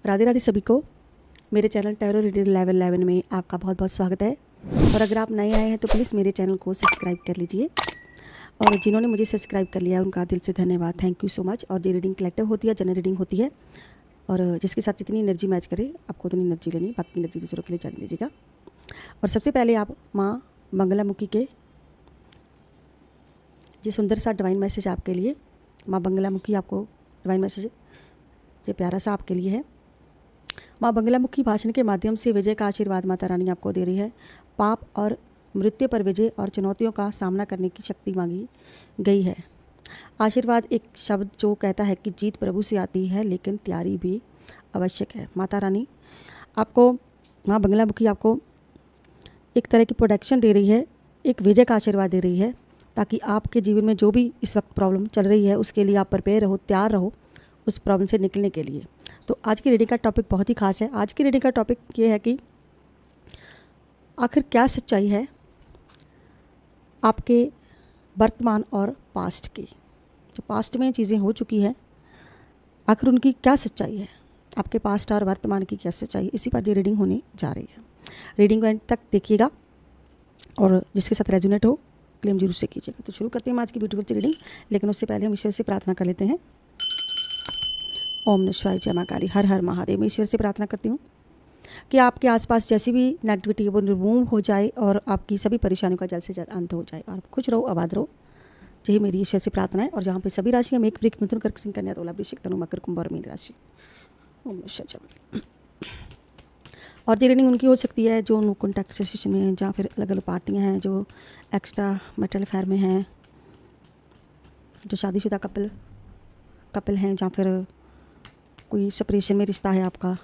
राधे राधे सभी को। मेरे चैनल टैरो रीडर लेवल 11 में आपका बहुत बहुत स्वागत है। और अगर आप नए आए हैं तो प्लीज़ मेरे चैनल को सब्सक्राइब कर लीजिए। और जिन्होंने मुझे सब्सक्राइब कर लिया उनका दिल से धन्यवाद, थैंक यू सो मच। और ये रीडिंग कलेक्टिव होती है, जनरल रीडिंग होती है, और जिसके साथ जितनी एनर्जी मैच करे आपको उतनी एनर्जी लेनी, बाकी एनर्जी दूसरों के लिए जान लीजिएगा। और सबसे पहले आप माँ बंगलामुखी के ये सुंदर सा डिवाइन मैसेज आपके लिए, माँ बंगलामुखी आपको डिवाइन मैसेज ये प्यारा सा आपके लिए है। माँ बंगलामुखी भाषण के माध्यम से विजय का आशीर्वाद माता रानी आपको दे रही है। पाप और मृत्यु पर विजय और चुनौतियों का सामना करने की शक्ति मांगी गई है। आशीर्वाद एक शब्द जो कहता है कि जीत प्रभु से आती है, लेकिन तैयारी भी आवश्यक है। माता रानी आपको, माँ बंगलामुखी आपको एक तरह की प्रोटेक्शन दे रही है, एक विजय का आशीर्वाद दे रही है, ताकि आपके जीवन में जो भी इस वक्त प्रॉब्लम चल रही है उसके लिए आप प्रिपेयर रहो, तैयार रहो उस प्रॉब्लम से निकलने के लिए। तो आज की रीडिंग का टॉपिक बहुत ही खास है। आज की रीडिंग का टॉपिक ये है कि आखिर क्या सच्चाई है आपके वर्तमान और पास्ट की। जो पास्ट में चीज़ें हो चुकी हैं, आखिर उनकी क्या सच्चाई है, आपके पास्ट और वर्तमान की क्या सच्चाई है, इसी पर ये रीडिंग होने जा रही है। रीडिंग एंड तक देखिएगा और जिसके साथ रेजोनेट हो क्लेम जरूर से कीजिएगा। तो शुरू करते हैं आज की ब्यूटीफुल सी रीडिंग, लेकिन उससे पहले हम ईश्वर से प्रार्थना कर लेते हैं। ओम नमः शिवाय, जय मां काली, हर हर महादेव। मैं ईश्वर से प्रार्थना करती हूँ कि आपके आसपास जैसी भी नेगेटिविटी है वो रिमूव हो जाए और आपकी सभी परेशानियों का जल्द से जल्द अंत हो जाए। और खुश रहो, आबाद रहो, यही मेरी ईश्वर से प्रार्थना है। और जहाँ पे सभी राशि हम एक वृक मिथुन कर्क सिंह कन्या तुला वृश्चिक धनु मकर कुंभ और मीन राशि। ओम नमः शिवाय। और ये रीडिंग उनकी हो सकती है जो नो कॉन्टैक्ट सिचुएशन में हैं, जहाँ फिर अलग अलग पार्टियाँ हैं, जो एक्स्ट्रा मैरिटल अफेयर में हैं, जो शादीशुदा कपल हैं, जहाँ फिर कोई सेपरेशन में रिश्ता है आपका,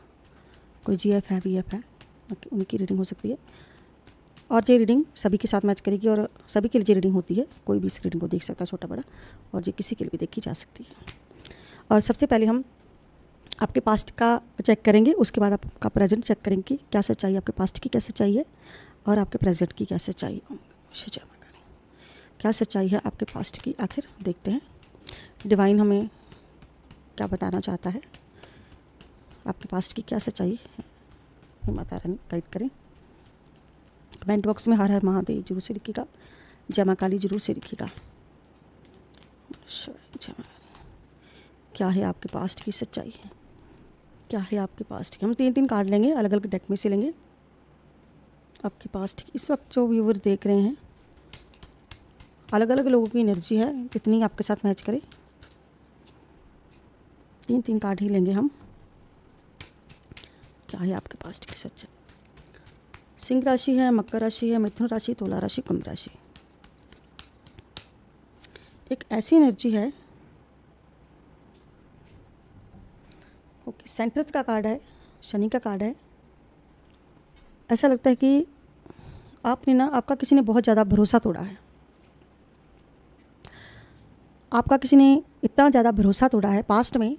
कोई जीएफ है, वीएफ है, उनकी रीडिंग हो सकती है। और ये रीडिंग सभी के साथ मैच करेगी और सभी के लिए ये रीडिंग होती है। कोई भी इस रीडिंग को देख सकता है, छोटा बड़ा, और ये किसी के लिए भी देखी जा सकती है। और सबसे पहले हम आपके पास्ट का चेक करेंगे, उसके बाद आपका प्रेजेंट चेक करेंगे कि क्या सच्चाई, आपके पास्ट की क्या सच्चाई है और आपके प्रेजेंट की क्या सच्चाई है। क्या सच्चाई है आपके पास्ट की, आखिर देखते हैं डिवाइन हमें क्या बताना चाहता है। आपके पास्ट की क्या सच्चाई है, माता रानी गाइड करें। कमेंट बॉक्स में हर हर महादेव जरूर से लिखिएगा, जय मां काली जरूर से लिखिएगा। क्या है आपके पास्ट की सच्चाई है, क्या है आपके पास्ट की। हम 3 कार्ड लेंगे, अलग अलग डेक में से लेंगे। आपके पास्ट की इस वक्त जो व्यूवर देख रहे हैं, अलग अलग लोगों की एनर्जी है, कितनी आपके साथ मैच करे। 3 कार्ड ही लेंगे हम। क्या है आपके पास्ट की सच्चाई। सिंह राशि है, मकर राशि है, मिथुन राशि, तुला राशि, कुंभ राशि। एक ऐसी एनर्जी है, ओके, सेंटर का कार्ड है, शनि का कार्ड है। ऐसा लगता है कि आपका किसी ने बहुत ज़्यादा भरोसा तोड़ा है। आपका किसी ने इतना ज़्यादा भरोसा तोड़ा है पास्ट में,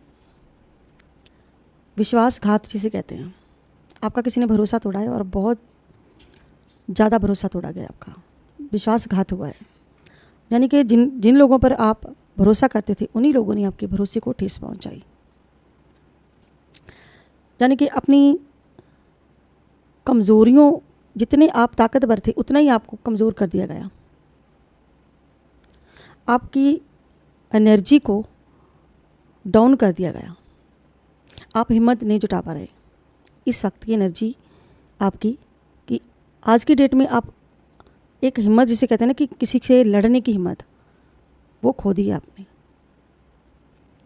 विश्वासघात जिसे कहते हैं। आपका किसी ने भरोसा तोड़ा है और बहुत ज़्यादा भरोसा तोड़ा गया, आपका विश्वासघात हुआ है। यानी कि जिन लोगों पर आप भरोसा करते थे उन्हीं लोगों ने आपके भरोसे को ठेस पहुंचाई। यानी कि अपनी कमज़ोरियों, जितने आप ताकतवर थे उतना ही आपको कमज़ोर कर दिया गया। आपकी एनर्जी को डाउन कर दिया गया। आप हिम्मत नहीं जुटा पा रहे। इस वक्त की एनर्जी आपकी कि आज की डेट में आप एक हिम्मत जिसे कहते हैं ना कि किसी से लड़ने की हिम्मत, वो खो दी है आपने,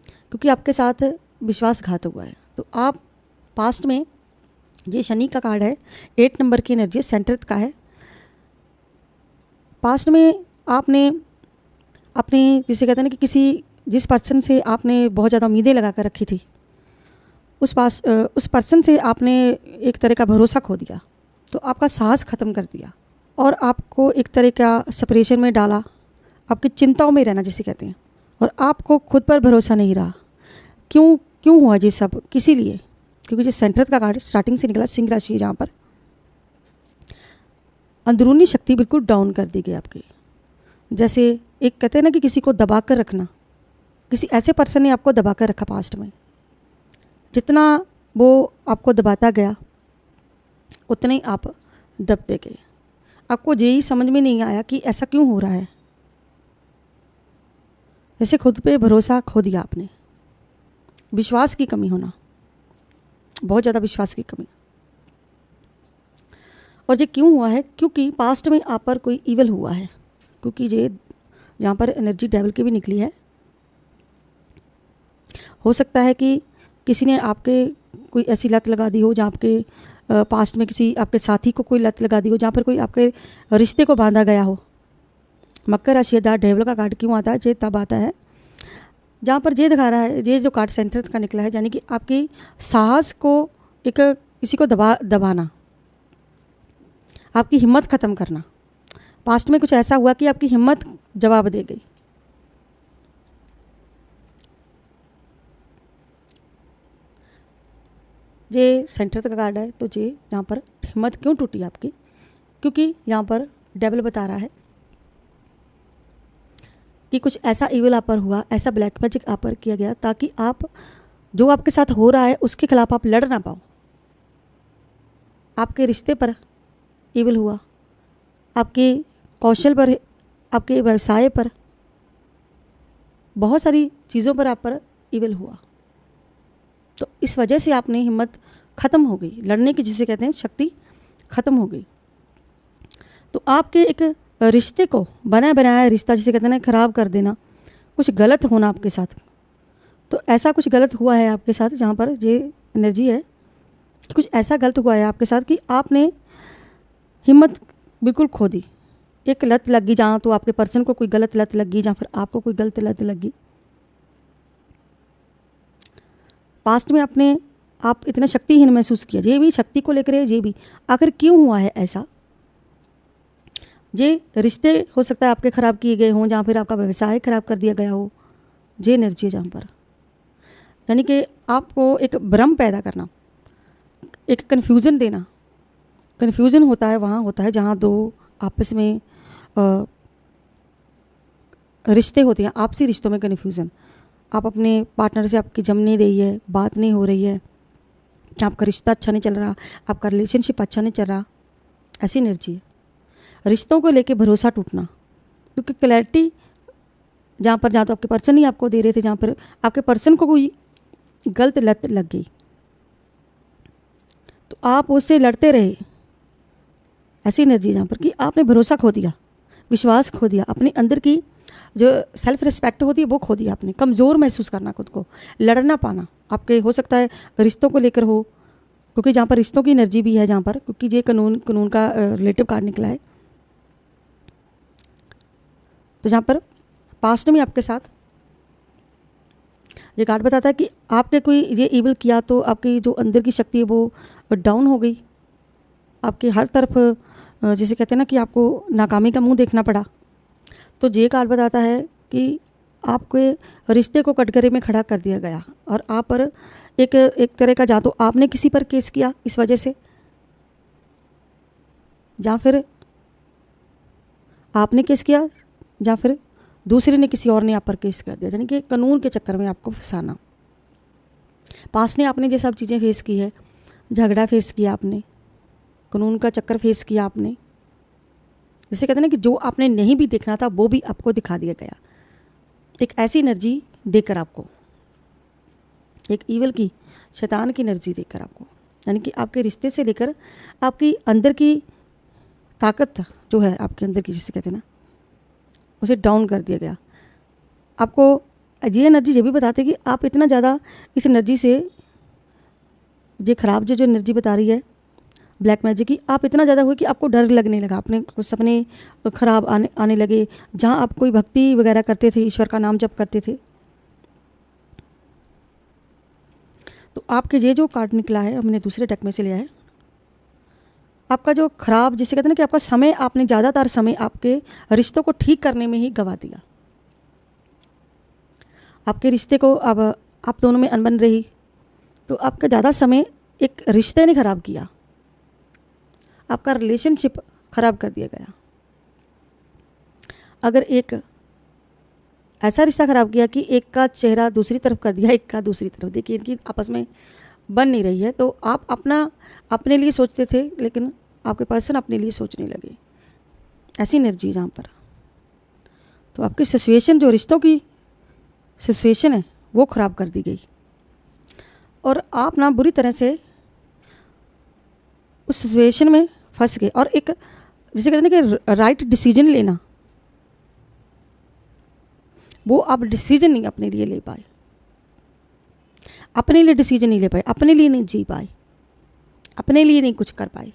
क्योंकि आपके साथ विश्वासघात हुआ है। तो आप पास्ट में, ये शनि का कार्ड है, 8 नंबर की एनर्जी सेंटर का है। पास्ट में आपने अपने जिसे कहते हैं ना कि जिस पर्सन से आपने बहुत ज़्यादा उम्मीदें लगा कर रखी थी, उस पर्सन से आपने एक तरह का भरोसा खो दिया। तो आपका साहस ख़त्म कर दिया और आपको एक तरह का सेपरेशन में डाला, आपकी चिंताओं में रहना जिसे कहते हैं। और आपको खुद पर भरोसा नहीं रहा। क्यों हुआ ये सब, किसी लिए, क्योंकि जो सेंटर का कार्ड स्टार्टिंग से निकला, सिंह राशि, जहाँ पर अंदरूनी शक्ति बिल्कुल डाउन कर दी गई आपकी। जैसे एक कहते हैं ना कि किसी को दबा कर रखना, किसी ऐसे पर्सन ने आपको दबा कर रखा पास्ट में। जितना वो आपको दबाता गया, उतने ही आप दबते गए। आपको यही समझ में नहीं आया कि ऐसा क्यों हो रहा है। जैसे खुद पे भरोसा खो दिया आपने, विश्वास की कमी होना, बहुत ज़्यादा विश्वास की कमी। और ये क्यों हुआ है? क्योंकि पास्ट में आप पर कोई ईवल हुआ है, क्योंकि ये जहाँ पर एनर्जी डेविल की भी निकली है। हो सकता है कि किसी ने आपके कोई ऐसी लत लगा दी हो, जहाँ आपके पास्ट में किसी आपके साथी को कोई लत लगा दी हो, जहाँ पर कोई आपके रिश्ते को बांधा गया हो। मकर राशि डेविल का कार्ड क्यों आता है? ये तब आता है जहाँ पर ये दिखा रहा है, ये जो कार्ड सेंटर का निकला है, यानी कि आपकी साहस को एक किसी को दबाना, आपकी हिम्मत ख़त्म करना। पास्ट में कुछ ऐसा हुआ कि आपकी हिम्मत जवाब दे गई। ये सेंटर का कार्ड है, तो ये यहाँ पर हिम्मत क्यों टूटी आपकी? क्योंकि यहाँ पर डेविल बता रहा है कि कुछ ऐसा इविल आप पर हुआ, ऐसा ब्लैक मैजिक आप पर किया गया, ताकि आप जो आपके साथ हो रहा है उसके खिलाफ आप लड़ ना पाओ। आपके रिश्ते पर इविल हुआ, आपके कौशल पर, आपके व्यवसाय पर, बहुत सारी चीज़ों पर आप पर इविल हुआ। तो इस वजह से आपने हिम्मत ख़त्म हो गई, लड़ने की जिसे कहते हैं शक्ति ख़त्म हो गई। तो आपके एक रिश्ते को, बना बनाया रिश्ता जिसे कहते हैं ना, ख़राब कर देना, कुछ गलत होना आपके साथ। तो ऐसा कुछ गलत हुआ है आपके साथ, जहाँ पर ये एनर्जी है, कुछ ऐसा गलत हुआ है आपके साथ कि आपने हिम्मत बिल्कुल खो दी। एक लत लग गई, जहाँ तो आपके पर्सन को कोई गलत लत लग गई, जहाँ फिर आपको कोई गलत लत लग गई। पास्ट में आप इतना शक्तिहीन महसूस किया, ये भी शक्ति को लेकर है, ये भी आखिर क्यों हुआ है ऐसा? ये रिश्ते हो सकता है आपके ख़राब किए गए हों, जहाँ फिर आपका व्यवसाय ख़राब कर दिया गया हो। ये एनर्जी है जहाँ पर, यानी कि आपको एक भ्रम पैदा करना, एक कन्फ्यूज़न देना। कन्फ्यूज़न होता है वहाँ होता है जहाँ दो आपस में रिश्ते होते हैं, आपसी रिश्तों में कन्फ्यूज़न। आप अपने पार्टनर से आपकी जम नहीं रही है, बात नहीं हो रही है, आपका रिश्ता अच्छा नहीं चल रहा, आपका रिलेशनशिप अच्छा नहीं चल रहा, ऐसी एनर्जी है। रिश्तों को लेके भरोसा टूटना, क्योंकि क्लैरिटी जहाँ तो आपके पर्सन ही आपको दे रहे थे, जहाँ पर आपके पर्सन को कोई गलत लत लग गई, तो आप उससे लड़ते रहे। ऐसी एनर्जी जहाँ पर कि आपने भरोसा खो दिया, विश्वास खो दिया, अपने अंदर की जो सेल्फ रिस्पेक्ट होती है वो खो दिया आपने। कमज़ोर महसूस करना खुद को, लड़ना पाना आपके, हो सकता है रिश्तों को लेकर हो, क्योंकि जहाँ पर रिश्तों की एनर्जी भी है, जहाँ पर क्योंकि ये कानून का रिलेटिव कार्ड निकला है। तो जहाँ पर पास्ट में आपके साथ ये कार्ड बताता है कि आपने कोई ये इविल किया, तो आपकी जो अंदर की शक्ति है वो डाउन हो गई। आपके हर तरफ जैसे कहते हैं ना कि आपको नाकामी का मुंह देखना पड़ा। तो ये कार्ड बताता है कि आपके रिश्ते को कटघरे में खड़ा कर दिया गया, और आप पर एक तरह का, जहाँ तो आपने किसी पर केस किया इस वजह से, या फिर आपने केस किया, या फिर दूसरे ने, किसी और ने आप पर केस कर दिया, यानी कि कानून के चक्कर में आपको फंसाना। पास ने आपने ये सब चीज़ें फेस की है, झगड़ा फेस किया आपने, कानून का चक्कर फेस किया आपने। जैसे कहते हैं ना कि जो आपने नहीं भी देखना था वो भी आपको दिखा दिया गया, एक ऐसी एनर्जी देकर आपको, एक ईवल की, शैतान की एनर्जी देकर आपको, यानी कि आपके रिश्ते से लेकर आपकी अंदर की ताकत जो है आपके अंदर की, जिसे कहते हैं ना, उसे डाउन कर दिया गया। आपको ये एनर्जी ये भी बताती है कि आप इतना ज़्यादा इस एनर्जी से, ये ख़राब जो एनर्जी बता रही है ब्लैक मैजिक की, आप इतना ज़्यादा हुए कि आपको डर लगने लगा, अपने कुछ सपने खराब आने लगे। जहाँ आप कोई भक्ति वगैरह करते थे, ईश्वर का नाम जप करते थे, तो आपके ये जो कार्ड निकला है, हमने दूसरे डेक में से लिया है, आपका जो खराब, जिसे कहते हैं ना कि आपका समय, आपने ज़्यादातर समय आपके रिश्तों को ठीक करने में ही गवा दिया। आपके रिश्ते को, अब आप दोनों में अनबन रही, तो आपका ज़्यादा समय एक रिश्ते ने ख़राब किया, आपका रिलेशनशिप ख़राब कर दिया गया। अगर एक ऐसा रिश्ता ख़राब किया कि एक का चेहरा दूसरी तरफ कर दिया, एक का दूसरी तरफ, देखिए इनकी आपस में बन नहीं रही है, तो आप अपने लिए सोचते थे लेकिन आपके पर्सन अपने लिए सोचने लगे, ऐसी एनर्जी जहाँ पर। तो आपकी सिचुएशन, जो रिश्तों की सिचुएशन है, वो ख़राब कर दी गई और आप ना बुरी तरह से उस सिचुएशन में फंस गए। और एक जिसे कहते हैं कि राइट डिसीजन लेना, वो आप डिसीजन नहीं अपने लिए ले पाए, अपने लिए डिसीजन नहीं ले पाए, अपने लिए नहीं जी पाए, अपने लिए नहीं कुछ कर पाए।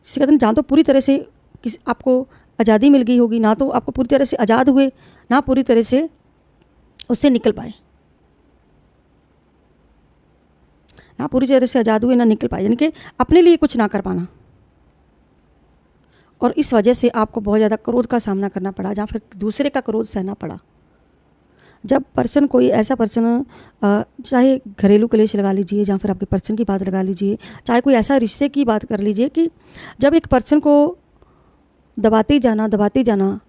जिसे कहते हैं जहाँ तो पूरी तरह से किसी आपको आज़ादी मिल गई होगी, ना तो आपको पूरी तरह से आज़ाद हुए, ना पूरी तरह से उससे निकल पाए, ना पूरी तरह से आज़ाद हुए ना निकल पाए, यानी कि अपने लिए कुछ ना कर पाना। और इस वजह से आपको बहुत ज़्यादा क्रोध का सामना करना पड़ा, जहाँ फिर दूसरे का क्रोध सहना पड़ा। जब पर्सन, कोई ऐसा पर्सन, चाहे घरेलू क्लेश लगा लीजिए, या फिर आपके पर्सन की बात लगा लीजिए, चाहे कोई ऐसा रिश्ते की बात कर लीजिए, कि जब एक पर्सन को दबाते जाना,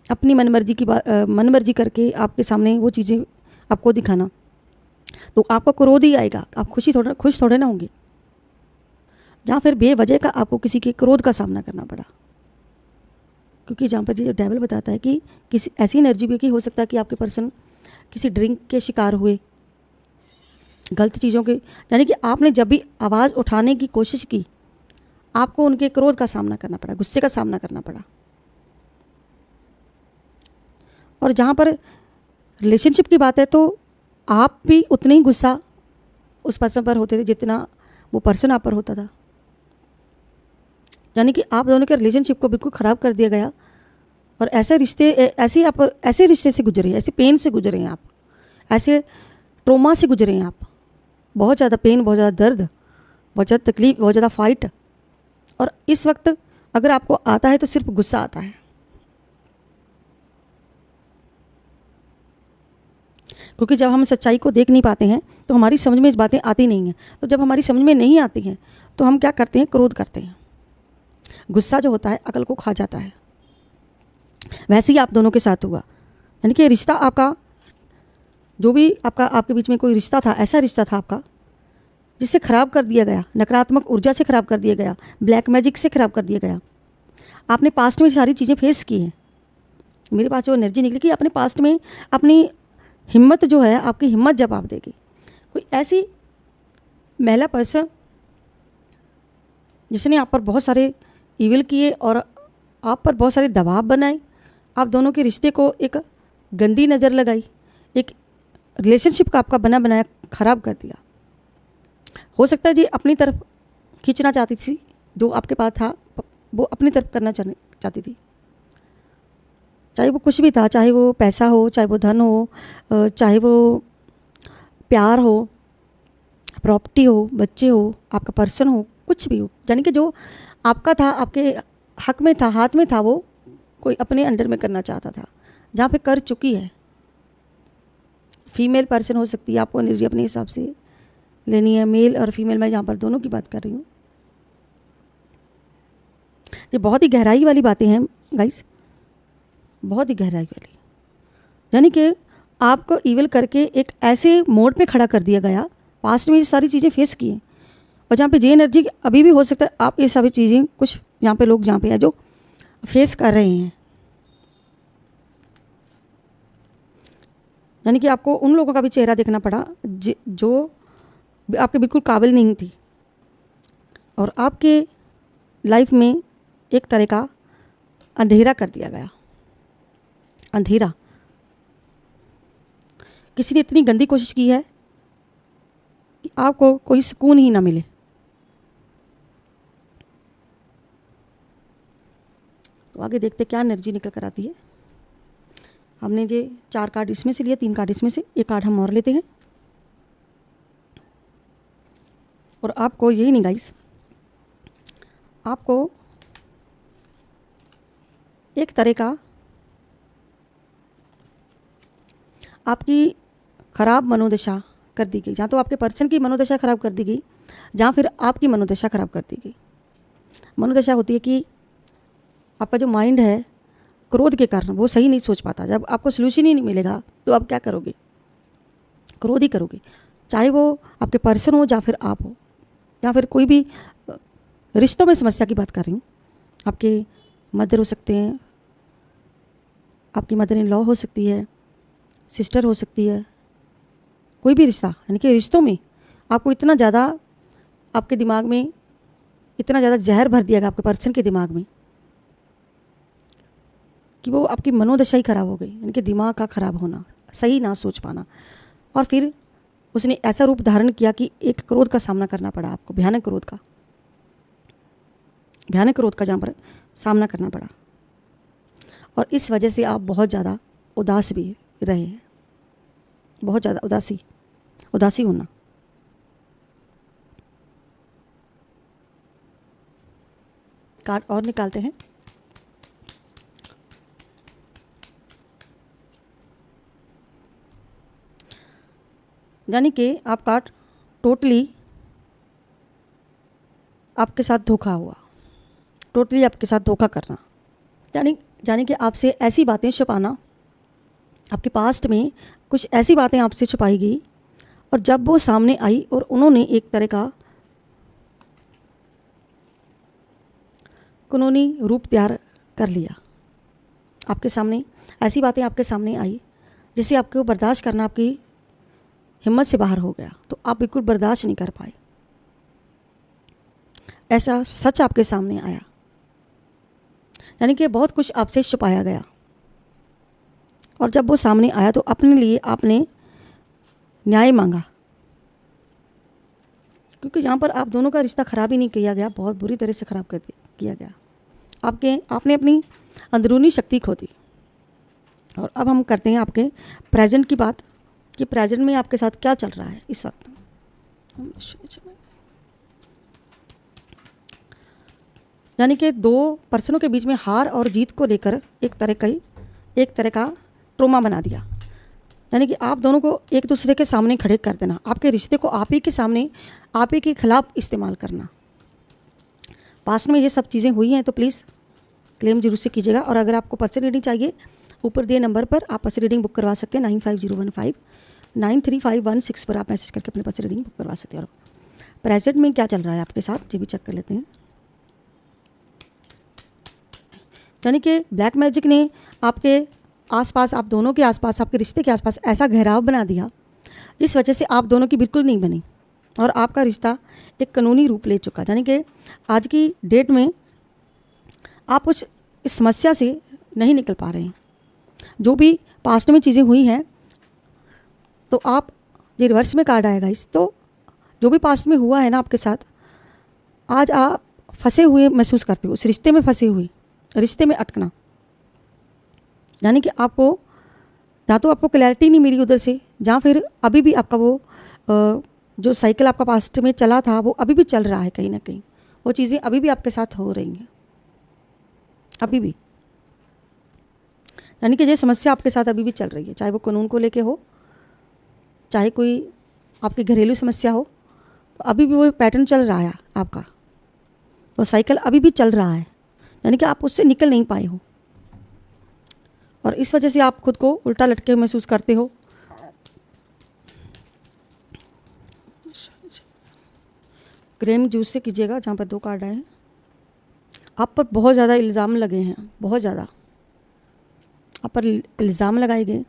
अपनी मनमर्जी करके आपके सामने वो चीज़ें आपको दिखाना, तो आपको क्रोध ही आएगा, आप खुश थोड़े ना होंगे। जहाँ फिर बेवजह का आपको किसी के क्रोध का सामना करना पड़ा, क्योंकि जहाँ पर जो डेविल बताता है कि किसी ऐसी एनर्जी भी, कि हो सकता है कि आपके पर्सन किसी ड्रिंक के शिकार हुए, गलत चीज़ों के, यानी कि आपने जब भी आवाज़ उठाने की कोशिश की, आपको उनके क्रोध का सामना करना पड़ा, गुस्से का सामना करना पड़ा। और जहाँ पर रिलेशनशिप की बात है, तो आप भी उतने ही गुस्सा उस पर्सन पर होते थे जितना वो पर्सन आप पर होता था। यानी कि आप दोनों के रिलेशनशिप को बिल्कुल ख़राब कर दिया गया। और ऐसे रिश्ते से गुजरे, ऐसे पेन से गुजरे हैं आप, ऐसे ट्रोमा से गुजरे हैं आप, बहुत ज़्यादा पेन, बहुत ज़्यादा दर्द, बहुत ज़्यादा तकलीफ, बहुत ज़्यादा फाइट। और इस वक्त अगर आपको आता है तो सिर्फ गुस्सा आता है, क्योंकि जब हम सच्चाई को देख नहीं पाते हैं तो हमारी समझ में बातें आती नहीं हैं। तो जब हमारी समझ में नहीं आती हैं तो हम क्या करते हैं, क्रोध करते हैं। गुस्सा जो होता है अकल को खा जाता है। वैसे ही आप दोनों के साथ हुआ, यानी कि रिश्ता आपका, जो भी आपके बीच में कोई रिश्ता था, ऐसा रिश्ता था आपका जिससे ख़राब कर दिया गया, नकारात्मक ऊर्जा से ख़राब कर दिया गया, ब्लैक मैजिक से ख़राब कर दिया गया। आपने पास्ट में सारी चीज़ें फेस की हैं। मेरे पास जो एनर्जी निकली कि अपने पास्ट में अपनी हिम्मत जो है, आपकी हिम्मत जवाब देगी। कोई ऐसी महिला पर्सन जिसने आप पर बहुत सारे इविल किए और आप पर बहुत सारे दबाव बनाए, आप दोनों के रिश्ते को एक गंदी नज़र लगाई, एक रिलेशनशिप का आपका बना बनाया ख़राब कर दिया। हो सकता है जी अपनी तरफ खींचना चाहती थी, जो आपके पास था वो अपनी तरफ करना चाहती थी, चाहे वो कुछ भी था, चाहे वो पैसा हो, चाहे वो धन हो, चाहे वो प्यार हो, प्रॉपर्टी हो, बच्चे हो, आपका पर्सन हो, कुछ भी हो, यानी कि जो आपका था, आपके हक में था, हाथ में था, वो कोई अपने अंडर में करना चाहता था, जहाँ पे कर चुकी है। फीमेल पर्सन हो सकती है, आपको एनर्जी अपने हिसाब से लेनी है, मेल और फीमेल, मैं यहाँ पर दोनों की बात कर रही हूँ। ये बहुत ही गहराई वाली बातें हैं गाइस, बहुत ही गहराई वाली। यानी कि आपको इविल करके एक ऐसे मोड पे खड़ा कर दिया गया, पास्ट में ये सारी चीज़ें फेस की हैं, और जहाँ पे जे एनर्जी अभी भी हो सकता है आप ये सभी चीज़ें, कुछ यहाँ पे लोग जहाँ पे हैं जो फेस कर रहे हैं। यानी कि आपको उन लोगों का भी चेहरा देखना पड़ा जो आपके बिल्कुल काबिल नहीं थी, और आपके लाइफ में एक तरह का अंधेरा कर दिया गया। अंधेरा, किसी ने इतनी गंदी कोशिश की है कि आपको कोई सुकून ही ना मिले। तो आगे देखते क्या एनर्जी निकल कर आती है। हमने ये 4 कार्ड इसमें से लिए, 3 कार्ड इसमें से, एक कार्ड हम और लेते हैं। और आपको यही नहीं गाइस, आपको एक तरह का आपकी ख़राब मनोदशा कर दी गई, जहाँ तो आपके पर्सन की मनोदशा ख़राब कर दी गई, जहाँ फिर आपकी मनोदशा ख़राब कर दी गई। मनोदशा होती है कि आपका जो माइंड है क्रोध के कारण वो सही नहीं सोच पाता। जब आपको सोल्यूशन ही नहीं मिलेगा तो आप क्या करोगे? क्रोध ही करोगे, चाहे वो आपके पर्सन हो या फिर आप हो, या फिर कोई भी रिश्तों में समस्या की बात कर रही हूँ। आपके मदर हो सकते हैं, आपकी मदर इन लॉ हो सकती है, सिस्टर हो सकती है, कोई भी रिश्ता, यानी कि रिश्तों में आपको इतना ज़्यादा आपके दिमाग में इतना ज़्यादा जहर भर दिया गया आपके पर्सन के दिमाग में कि वो आपकी मनोदशा ही खराब हो गई, यानी कि दिमाग का खराब होना, सही ना सोच पाना। और फिर उसने ऐसा रूप धारण किया कि एक क्रोध का सामना करना पड़ा आपको, भयानक क्रोध का जहाँ पर सामना करना पड़ा। और इस वजह से आप बहुत ज़्यादा उदास भी रहे हैं, बहुत ज़्यादा उदासी होना। कार्ड और निकालते हैं। यानी कि आपका टोटली आपके साथ धोखा हुआ, टोटली आपके साथ धोखा करना, यानी कि आपसे ऐसी बातें छुपाना, आपके पास्ट में कुछ ऐसी बातें आपसे छुपाई गई और जब वो सामने आई और उन्होंने एक तरह का कानूनी रूप तैयार कर लिया आपके सामने, ऐसी बातें आपके सामने आई जिसे आपको बर्दाश्त करना आपकी हिम्मत से बाहर हो गया, तो आप बिल्कुल बर्दाश्त नहीं कर पाए। ऐसा सच आपके सामने आया, यानी कि बहुत कुछ आपसे छुपाया गया और जब वो सामने आया तो अपने लिए आपने न्याय मांगा, क्योंकि यहाँ पर आप दोनों का रिश्ता ख़राब ही नहीं किया गया, बहुत बुरी तरह से ख़राब किया गया। आपने अपनी अंदरूनी शक्ति खो दी। और अब हम करते हैं आपके प्रेजेंट की बात कि प्रेजेंट में आपके साथ क्या चल रहा है इस वक्त। यानी कि दो पर्सनों के बीच में हार और जीत को लेकर एक तरह का ट्रोमा बना दिया, यानी कि आप दोनों को एक दूसरे के सामने खड़े कर देना, आपके रिश्ते को आप ही के सामने, आप ही के खिलाफ इस्तेमाल करना। पास्ट में ये सब चीज़ें हुई हैं तो प्लीज़ क्लेम जरूर से कीजिएगा। और अगर आपको पर्सन रीडिंग चाहिए, ऊपर दिए नंबर पर आप पर्सन रीडिंग बुक करवा सकते हैं, 9501593516 पर आप मैसेज करके अपने पर्सन रीडिंग बुक करवा सकते हैं। और प्रेजेंट में क्या चल रहा है आपके साथ ये भी चेक कर लेते हैं। यानी कि ब्लैक मैजिक ने आपके आसपास, आप दोनों के आसपास, आपके रिश्ते के आसपास ऐसा घेराव बना दिया जिस वजह से आप दोनों की बिल्कुल नहीं बनी और आपका रिश्ता एक कानूनी रूप ले चुका। यानी कि आज की डेट में आप उस इस समस्या से नहीं निकल पा रहे हैं। जो भी पास्ट में चीज़ें हुई हैं तो आप, ये रिवर्स में कार्ड आएगा इस, तो जो भी पास्ट में हुआ है ना आपके साथ, आज आप फंसे हुए महसूस करते हो, उस रिश्ते में फंसे हुए, रिश्ते में अटकना। यानी कि आपको या तो आपको क्लैरिटी नहीं मिली उधर से, या फिर अभी भी आपका वो जो साइकिल आपका पास्ट में चला था वो अभी भी चल रहा है, कहीं ना कहीं वो चीज़ें अभी भी आपके साथ हो रही हैं, अभी भी। यानी कि ये समस्या आपके साथ अभी भी चल रही है, चाहे वो कानून को लेके हो, चाहे कोई आपकी घरेलू समस्या हो, तो अभी भी वो पैटर्न चल रहा है आपका, वो साइकिल अभी भी चल रहा है। यानी कि आप उससे निकल नहीं पाए हो और इस वजह से आप खुद को उल्टा लटके महसूस करते हो। क्रीम जूस से कीजिएगा, जहाँ पर 2 कार्ड आए हैं। आप पर बहुत ज़्यादा इल्ज़ाम लगे हैं, बहुत ज़्यादा आप पर इल्ज़ाम लगाए गए,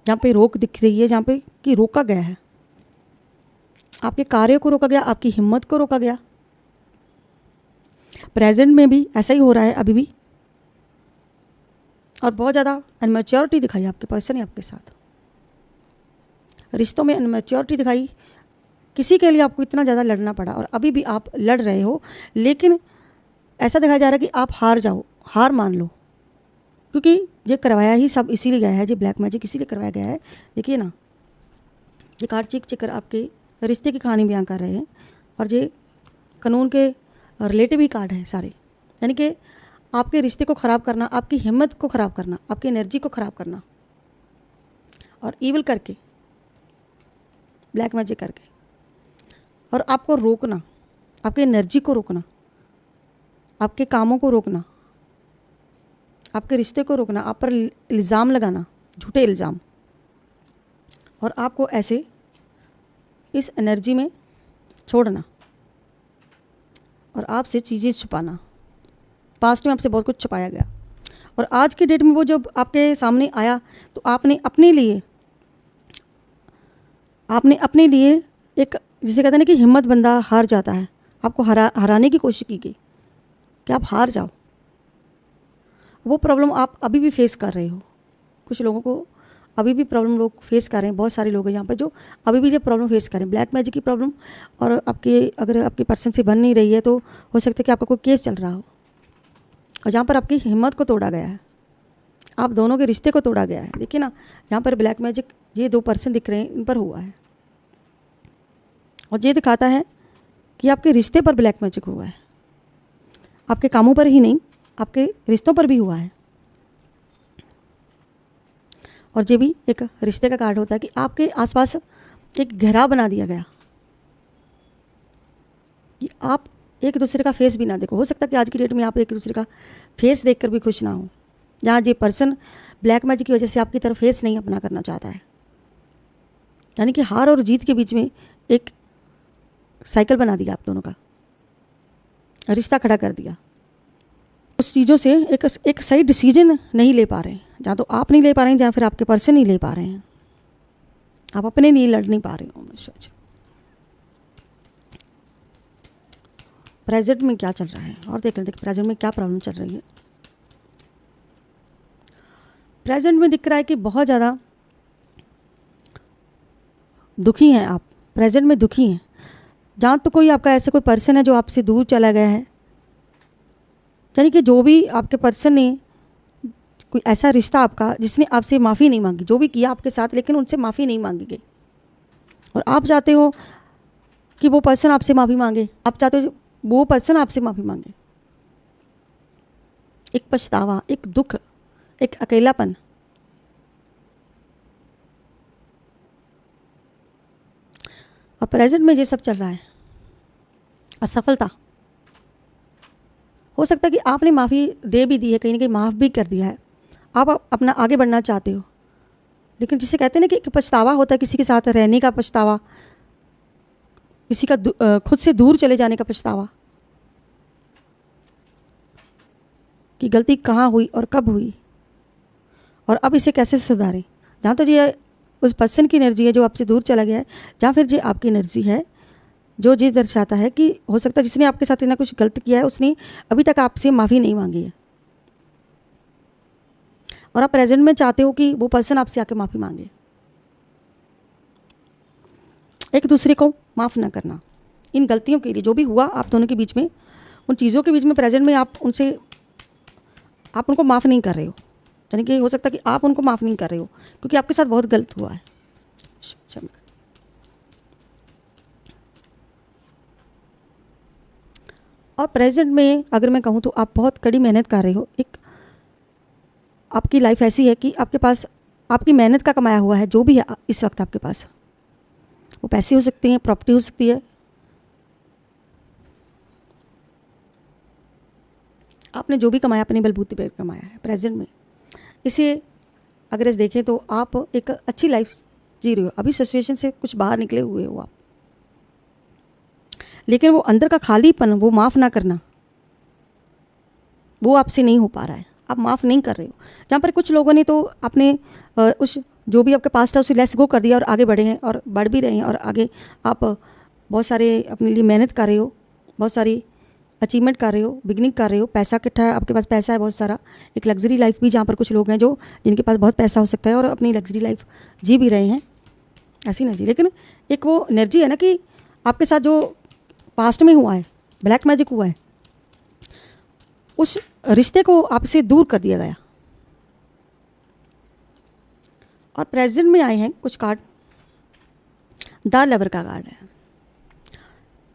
जहाँ पे रोक दिख रही है, जहाँ पे कि रोका गया है, आपके कार्य को रोका गया, आपकी हिम्मत को रोका गया। प्रेजेंट में भी ऐसा ही हो रहा है अभी भी, और बहुत ज़्यादा अनमैच्योरिटी दिखाई आपके पर्सन ने आपके साथ, रिश्तों में अनमैच्योरिटी दिखाई, किसी के लिए आपको इतना ज़्यादा लड़ना पड़ा और अभी भी आप लड़ रहे हो, लेकिन ऐसा दिखाया जा रहा है कि आप हार जाओ, हार मान लो, क्योंकि ये करवाया ही सब इसीलिए गया है, ये ब्लैक मैजिक इसीलिए करवाया गया है। देखिए ना, ये कार्ड चेक कर आपके रिश्ते की कहानी बयां कर रहे हैं और ये कानून के रिलेटिव ही कार्ड है सारे। यानी कि आपके रिश्ते को ख़राब करना, आपकी हिम्मत को ख़राब करना, आपकी एनर्जी को ख़राब करना और ईविल करके, ब्लैक मैजिक करके, और आपको रोकना, आपकी एनर्जी को रोकना, आपके कामों को रोकना, आपके रिश्ते को रोकना, आप पर इल्ज़ाम लगाना, झूठे इल्ज़ाम, और आपको ऐसे इस एनर्जी में छोड़ना और आपसे चीज़ें छुपाना। पास्ट में आपसे बहुत कुछ छुपाया गया और आज की डेट में वो जब आपके सामने आया तो आपने अपने लिए एक, जिसे कहते हैं ना कि हिम्मत बंदा हार जाता है, आपको हराने की कोशिश की गई कि आप हार जाओ। वो प्रॉब्लम आप अभी भी फेस कर रहे हो। कुछ लोगों को अभी भी प्रॉब्लम लोग फेस कर रहे हैं। बहुत सारे लोग हैं यहाँ पर जो अभी भी ये प्रॉब्लम फेस कर रहे हैं, ब्लैक मैजिक की प्रॉब्लम। और अगर आपके पर्सन से बन नहीं रही है तो हो सकता है कि आपका कोई केस चल रहा हो और जहाँ पर आपकी हिम्मत को तोड़ा गया है, आप दोनों के रिश्ते को तोड़ा गया है। देखिए ना, यहाँ पर ब्लैक मैजिक ये 2 पर्सन दिख रहे हैं, इन पर हुआ है और ये दिखाता है कि आपके रिश्ते पर ब्लैक मैजिक हुआ है। आपके कामों पर ही नहीं, आपके रिश्तों पर भी हुआ है। और ये भी एक रिश्ते का कार्ड होता है कि आपके आसपास एक घेराव बना दिया गया कि आप एक दूसरे का फेस भी ना देखो। हो सकता है कि आज की डेट में आप एक दूसरे का फेस देखकर भी खुश ना हो। जहाँ ये पर्सन ब्लैक मैजिक की वजह से आपकी तरफ फेस नहीं अपना करना चाहता है, यानी कि हार और जीत के बीच में एक साइकिल बना दिया, आप दोनों का रिश्ता खड़ा कर दिया। उस चीज़ों से एक सही डिसीजन नहीं ले पा रहे हैं। जहाँ तो आप नहीं ले पा रहे हैं, जहाँ फिर आपके पर्सन नहीं ले पा रहे हैं, आप अपने लिए लड़ नहीं पा रहे हो। प्रेजेंट में क्या चल रहा है और देख लेते प्रेजेंट में क्या प्रॉब्लम चल रही है। प्रेजेंट में दिख रहा है कि बहुत ज़्यादा दुखी हैं आप, प्रेजेंट में दुखी हैं। जहाँ तो कोई आपका ऐसा कोई पर्सन है जो आपसे दूर चला गया है, यानी कि जो भी आपके पर्सन ने कोई ऐसा रिश्ता आपका जिसने आपसे माफ़ी नहीं मांगी, जो भी किया आपके साथ लेकिन उनसे माफ़ी नहीं मांगी गई, और आप चाहते हो कि वो पर्सन आपसे माफ़ी मांगे, आप चाहते हो वो पर्सन आपसे माफ़ी मांगे। एक पछतावा, एक दुख, एक अकेलापन। और प्रेजेंट में ये सब चल रहा है। असफलता, हो सकता है कि आपने माफ़ी दे भी दी है, कहीं ना कहीं माफ़ भी कर दिया है, आप अपना आगे बढ़ना चाहते हो, लेकिन जिसे कहते हैं ना कि एक पछतावा होता है, किसी के साथ रहने का पछतावा, किसी का खुद से दूर चले जाने का पछतावा कि गलती कहाँ हुई और कब हुई और अब इसे कैसे सुधारें। जहाँ तो ये उस पर्सन की एनर्जी है जो आपसे दूर चला गया है, जहाँ फिर ये आपकी एनर्जी है जो ये दर्शाता है कि हो सकता है जिसने आपके साथ इतना कुछ गलत किया है उसने अभी तक आपसे माफ़ी नहीं मांगी है, और आप प्रेजेंट में चाहते हो कि वो पर्सन आपसे आके माफ़ी मांगे। एक दूसरे को माफ़ ना करना इन गलतियों के लिए, जो भी हुआ आप दोनों के बीच में, उन चीज़ों के बीच में प्रेजेंट में आप उनको माफ़ नहीं कर रहे हो, यानी कि हो सकता है कि आप उनको माफ़ नहीं कर रहे हो क्योंकि आपके साथ बहुत गलत हुआ है। और प्रेजेंट में अगर मैं कहूँ तो आप बहुत कड़ी मेहनत कर रहे हो। एक आपकी लाइफ ऐसी है कि आपके पास आपकी मेहनत का कमाया हुआ है जो भी है इस वक्त आपके पास, वो पैसे हो सकते हैं, प्रॉपर्टी हो सकती है, आपने जो भी कमाया अपने बलबूते पर कमाया है प्रेजेंट में। इसे अगर इस देखें तो आप एक अच्छी लाइफ जी रहे हो, अभी सिचुएशन से कुछ बाहर निकले हुए हो आप, लेकिन वो अंदर का खालीपन, वो माफ़ ना करना, वो आपसे नहीं हो पा रहा है, आप माफ़ नहीं कर रहे हो। जहाँ पर कुछ लोगों ने तो अपने उस जो भी आपके पास था उसे लेस गो कर दिया और आगे बढ़े हैं और बढ़ भी रहे हैं, और आगे आप बहुत सारे अपने लिए मेहनत कर रहे हो, बहुत सारी अचीवमेंट कर रहे हो, बिगनिंग कर रहे हो, पैसा इकट्ठा है, आपके पास पैसा है बहुत सारा, एक लग्जरी लाइफ भी, जहाँ पर कुछ लोग हैं जो जिनके पास बहुत पैसा हो सकता है और अपनी लग्जरी लाइफ जी भी रहे हैं, ऐसी एनर्जी। लेकिन एक वो एनर्जी है ना कि आपके साथ जो पास्ट में हुआ है, ब्लैक मैजिक हुआ है, उस रिश्ते को आपसे दूर कर दिया गया। और प्रेजेंट में आए हैं कुछ कार्ड, द लवर का कार्ड है।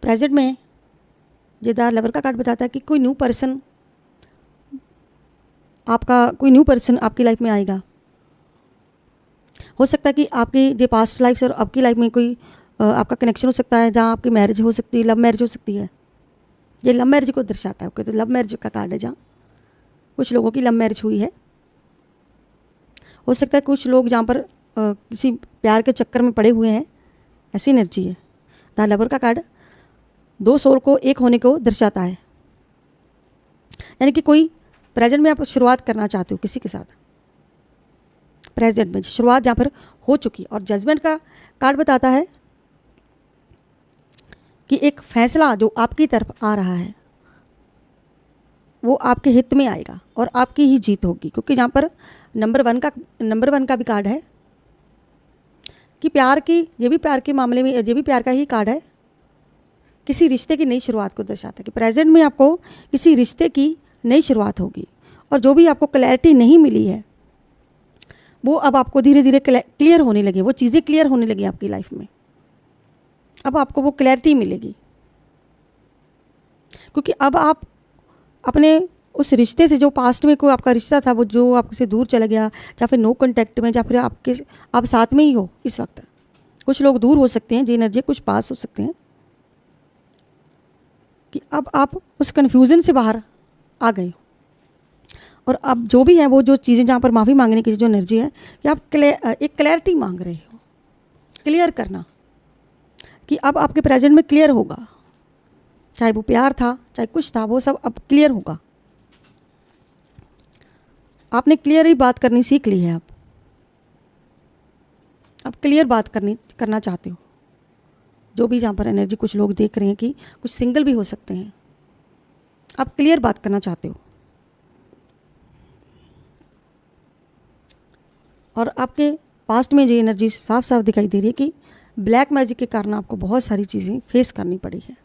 प्रेजेंट में ये द लवर का कार्ड बताता है कि कोई न्यू पर्सन आपकी लाइफ में आएगा। हो सकता है कि आपकी ये पास्ट लाइफ और आपकी लाइफ में कोई आपका कनेक्शन हो सकता है, जहाँ आपकी मैरिज हो सकती है, लव मैरिज हो सकती है। ये लव मैरिज को दर्शाता है। ओके, तो लव मैरिज का कार्ड है, जहाँ कुछ लोगों की लव मैरिज हुई है। हो सकता है कुछ लोग जहाँ पर किसी प्यार के चक्कर में पड़े हुए हैं, ऐसी एनर्जी है। द लवर का कार्ड 2 सोल को एक होने को दर्शाता है, यानी कि कोई प्रेजेंट में आप शुरुआत करना चाहते हो किसी के साथ, प्रेजेंट में शुरुआत जहाँ पर हो चुकी। और जजमेंट का कार्ड बताता है कि एक फैसला जो आपकी तरफ आ रहा है वो आपके हित में आएगा और आपकी ही जीत होगी, क्योंकि जहाँ पर नंबर वन का भी कार्ड है कि प्यार की, ये भी प्यार के मामले में ये भी प्यार का ही कार्ड है, किसी रिश्ते की नई शुरुआत को दर्शाता है कि प्रेजेंट में आपको किसी रिश्ते की नई शुरुआत होगी। और जो भी आपको क्लैरिटी नहीं मिली है वो अब आपको धीरे धीरे क्लियर होने लगी, वो चीज़ें क्लियर होने लगी आपकी लाइफ में, अब आपको वो क्लैरिटी मिलेगी। क्योंकि अब आप अपने उस रिश्ते से, जो पास्ट में कोई आपका रिश्ता था वो जो आपसे दूर चला गया, या फिर नो कांटेक्ट में, या फिर आप साथ में ही हो इस वक्त, कुछ लोग दूर हो सकते हैं जी एनर्जी, कुछ पास हो सकते हैं, कि अब आप उस कन्फ्यूज़न से बाहर आ गए हो। और अब जो भी है वो जो चीज़ें जहाँ पर माफ़ी मांगने की जो एनर्जी है कि आप एक क्लैरिटी मांग रहे हो, क्लियर करना कि अब आपके प्रेजेंट में क्लियर होगा, चाहे वो प्यार था चाहे कुछ था, वो सब अब क्लियर होगा। आपने क्लियर ही बात करनी सीख ली है, आप क्लियर बात करना चाहते हो। जो भी जहाँ पर एनर्जी, कुछ लोग देख रहे हैं कि कुछ सिंगल भी हो सकते हैं, आप क्लियर बात करना चाहते हो। और आपके पास्ट में जो एनर्जी साफ साफ दिखाई दे रही है कि ब्लैक मैजिक के कारण आपको बहुत सारी चीज़ें फेस करनी पड़ी है।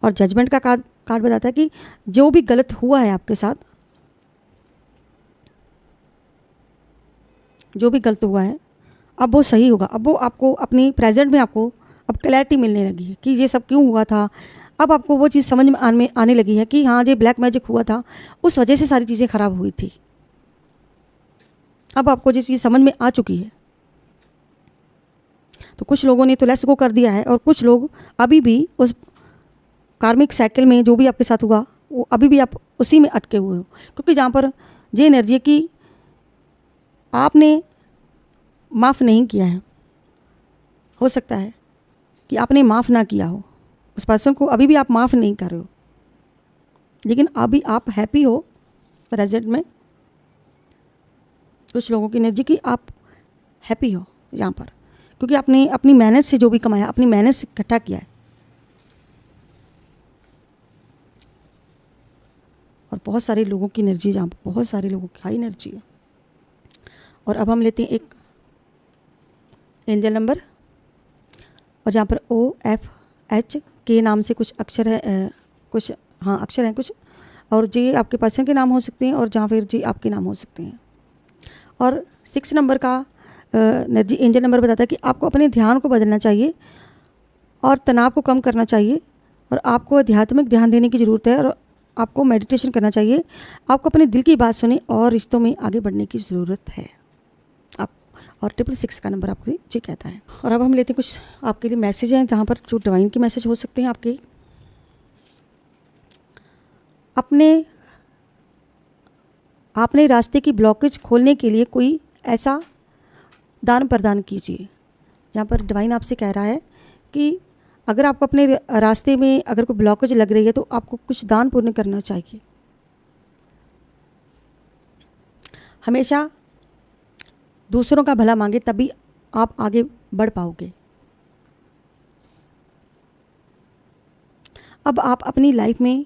और जजमेंट का कार्ड बताता है कि जो भी गलत हुआ है आपके साथ, जो भी गलत हुआ है अब वो सही होगा। अब वो आपको अपनी प्रेजेंट में आपको अब क्लैरिटी मिलने लगी है कि ये सब क्यों हुआ था। अब आपको वो चीज़ समझ में आने लगी है कि हाँ, ये ब्लैक मैजिक हुआ था, उस वजह से सारी चीज़ें खराब हुई थी। अब आपको ये चीज़ समझ में आ चुकी है। तो कुछ लोगों ने तो लेट्स गो कर दिया है, और कुछ लोग अभी भी उस कार्मिक साइकिल में जो भी आपके साथ हुआ वो अभी भी आप उसी में अटके हुए हो। क्योंकि जहाँ पर ये एनर्जी है कि आपने माफ़ नहीं किया है, हो सकता है कि आपने माफ़ ना किया हो उस पर्सन को, अभी भी आप माफ़ नहीं कर रहे हो, लेकिन अभी आप हैप्पी हो प्रेजेंट में। कुछ लोगों की एनर्जी की आप हैप्पी हो यहाँ पर, क्योंकि आपने अपनी मेहनत से जो भी कमाया, अपनी मेहनत से इकट्ठा किया है। और बहुत सारे लोगों की एनर्जी, जहाँ पर बहुत सारे लोगों की हाई एनर्जी है। और अब हम लेते हैं एक एंजल नंबर, और जहाँ पर OFH नाम से कुछ अक्षर है, कुछ हाँ अक्षर हैं कुछ, और जी आपके पर्सन के नाम हो सकते हैं और जहाँ फिर जी आपके नाम हो सकते हैं। और 6 नंबर का एनर्जी एंजल नंबर बताता है कि आपको अपने ध्यान को बदलना चाहिए और तनाव को कम करना चाहिए, और आपको आध्यात्मिक ध्यान देने की ज़रूरत है, और आपको मेडिटेशन करना चाहिए। आपको अपने दिल की बात सुने और रिश्तों में आगे बढ़ने की ज़रूरत है। आप और 666 का नंबर आपको जी कहता है। और अब हम लेते हैं कुछ आपके लिए मैसेज हैं, जहाँ पर जो डिवाइन के मैसेज हो सकते हैं आपके। आपने रास्ते की ब्लॉकेज खोलने के लिए कोई ऐसा दान प्रदान कीजिए। जहाँ पर डिवाइन आपसे कह रहा है कि अगर आपको अपने रास्ते में अगर कोई ब्लॉकेज लग रही है तो आपको कुछ दान पुण्य करना चाहिए। हमेशा दूसरों का भला मांगे, तभी आप आगे बढ़ पाओगे। अब आप अपनी लाइफ में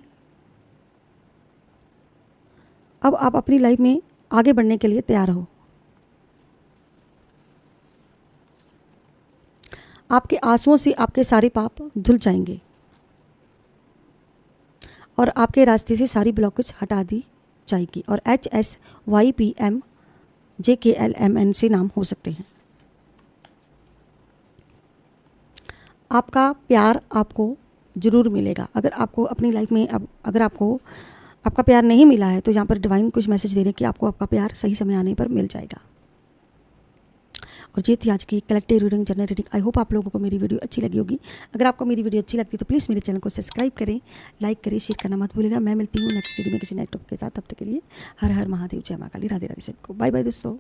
आगे बढ़ने के लिए तैयार हो। आपके आंसुओं से आपके सारे पाप धुल जाएंगे और आपके रास्ते से सारी ब्लॉकेज हटा दी जाएगी। और HSYPMJKLMN से नाम हो सकते हैं। आपका प्यार आपको ज़रूर मिलेगा। अगर आपको अपनी लाइफ में अगर आपको आपका प्यार नहीं मिला है तो यहाँ पर डिवाइन कुछ मैसेज दे रहे हैं कि आपको आपका प्यार सही समय आने पर मिल जाएगा। और ये थी आज की collective reading, general reading. I hope आप लोगों को मेरी वीडियो अच्छी लगी होगी। अगर आपको मेरी वीडियो अच्छी लगती है तो प्लीज़ मेरे चैनल को सब्सक्राइब करें, लाइक करें, शेयर करना मत भूलिएगा। मैं मिलती हूँ नेक्स्ट वीडियो में किसी नए टॉपिक के साथ। तब तक के लिए हर हर महादेव, जय मां काली, राधे राधे सबको। बाय बाय दोस्तों।